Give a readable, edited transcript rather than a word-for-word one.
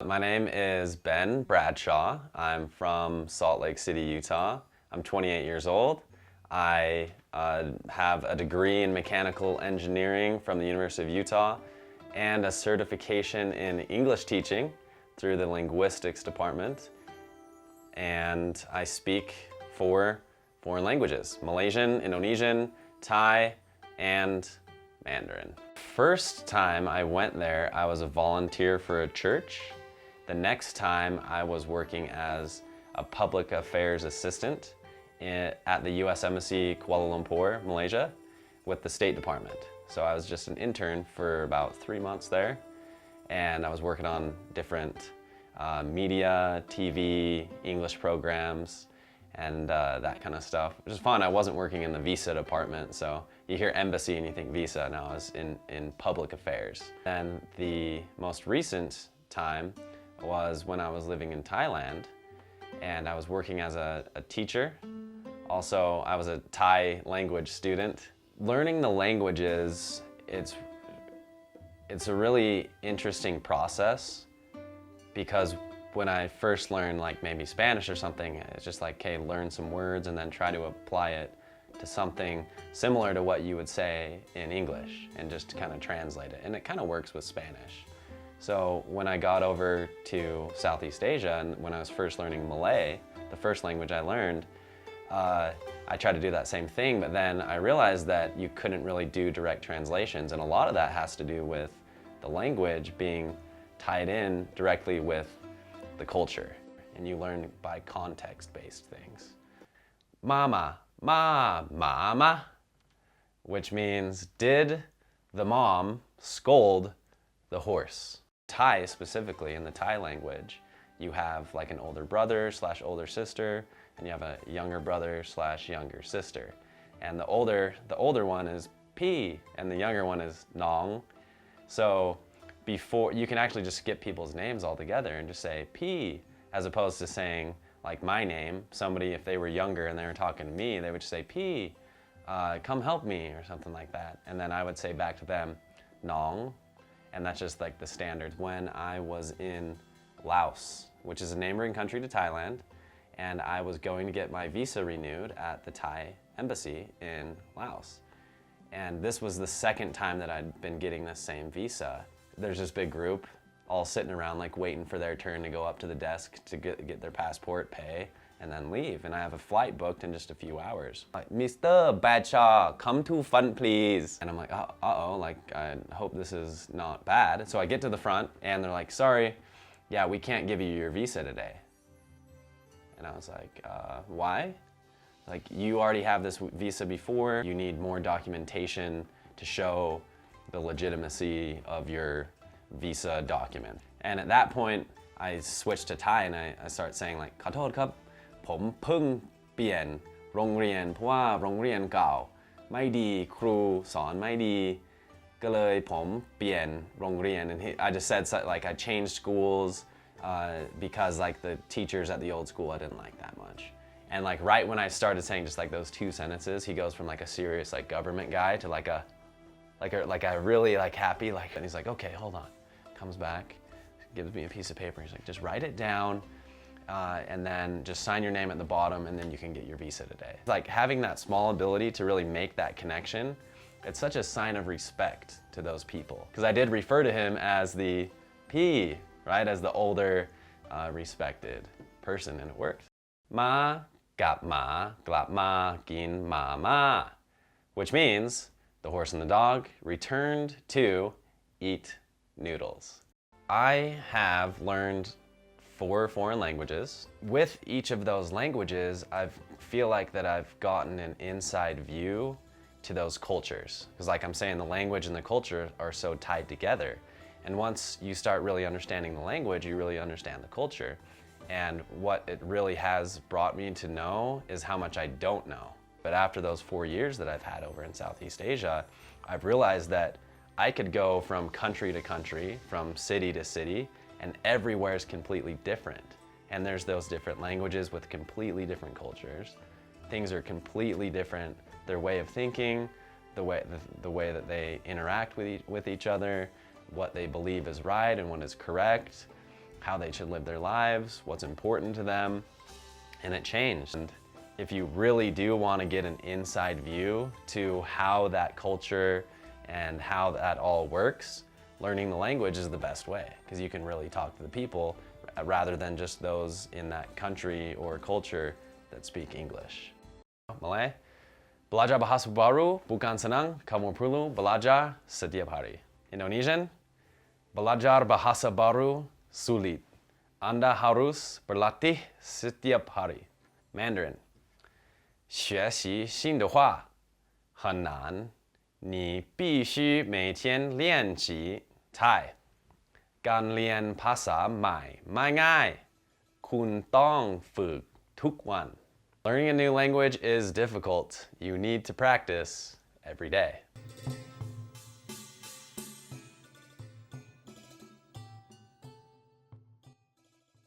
My name is Ben Bradshaw. I'm from Salt Lake City, Utah. I'm 28 years old. I have a degree in mechanical engineering from the University of Utah and a certification in English teaching through the linguistics department. And I speak 4 foreign languages: Malaysian, Indonesian, Thai, and Mandarin. First time I went there, I was a volunteer for a church. The next time I was working as a public affairs assistant at the U.S. Embassy, Kuala Lumpur, Malaysia, with the State Department. So I was just an intern for about 3 months there, and I was working on different media, TV, English programs, and that kind of stuff, which is fun. I wasn't working in the visa department, so you hear embassy and you think visa. No, I was in public affairs. And the most recent time was when I was living in Thailand, and I was working as a teacher. Also, I was a Thai language student. Learning the languages, it's a really interesting process, because when I first learned like maybe Spanish or something, it's just like, okay, learn some words and then try to apply it to something similar to what you would say in English and just kind of translate it. And it kind of works with Spanish. So when I got over to Southeast Asia and when I was first learning Malay, the first language I learned, I tried to do that same thing, but then I realized that you couldn't really do direct translations, and a lot of that has to do with the language being tied in directly with the culture, and you learn by context-based things. Mama, mama, which means did the mom scold the horse? Thai specifically, in the Thai language, you have like an older brother / older sister, and you have a younger brother / younger sister. And the older one is P, and the younger one is nɔng. So before, you can actually just skip people's names altogether and just say P, as opposed to saying like my name. Somebody, if they were younger and they were talking to me, they would say P, come help me, or something like that. And then I would say back to them, nɔng. And that's just like the standard. When I was in Laos, which is a neighboring country to Thailand, and I was going to get my visa renewed at the Thai embassy in Laos. And this was the second time that I'd been getting this same visa. There's this big group all sitting around like waiting for their turn to go up to the desk to get their passport, pay, and then leave. And I have a flight booked in just a few hours. Like, Mr. Bradshaw, come to front, please. And I'm like, uh-oh, like, I hope this is not bad. So I get to the front, and they're like, sorry, yeah, we can't give you your visa today. And I was like, why? Like, you already have this visa before. You need more documentation to show the legitimacy of your visa document. And at that point, I switched to Thai, and I start saying like, ขอโทษครับ ผมเพิ่งเปลี่ยนโรงเรียนเพราะว่าโรงเรียนเก่าไม่ดีครูสอนไม่ดีก็เลยผมเปลี่ยนโรงเรียน and I just said like I changed schools because like the teachers at the old school I didn't like that much. And like right when I started saying just like those 2 sentences, he goes from like a serious like government guy to like a really like happy, like, and he's like, okay, hold on. Comes back, gives me a piece of paper. He's like, just write it down, and then just sign your name at the bottom, and then you can get your visa today. Like having that small ability to really make that connection, it's such a sign of respect to those people. Because I did refer to him as the P, right, as the older, respected person, and it worked. Ma gap ma glap ma gin ma ma, which means the horse and the dog returned to eat noodles. I have learned 4 foreign languages. With each of those languages, I feel like that I've gotten an inside view to those cultures. Because like I'm saying, the language and the culture are so tied together. And once you start really understanding the language, you really understand the culture. And what it really has brought me to know is how much I don't know. But after those 4 years that I've had over in Southeast Asia, I've realized that I could go from country to country, from city to city, and everywhere is completely different. And there's those different languages with completely different cultures. Things are completely different. Their way of thinking, the way that they interact with each other, what they believe is right and what is correct, how they should live their lives, what's important to them, and it changed. And if you really do want to get an inside view to how that culture and how that all works, learning the language is the best way, because you can really talk to the people rather than just those in that country or culture that speak English. Malay, belajar bahasa baru bukan senang, kamu perlu belajar setiap hari. Indonesian, belajar bahasa baru sulit. Anda harus berlatih setiap hari. Mandarin, 学习新的话很难，你必须每天练习 Thai การเรียนภาษาใหม่ไม่ง่ายคุณต้องฝึกทุกวัน Learning a new language is difficult. You need to practice every day.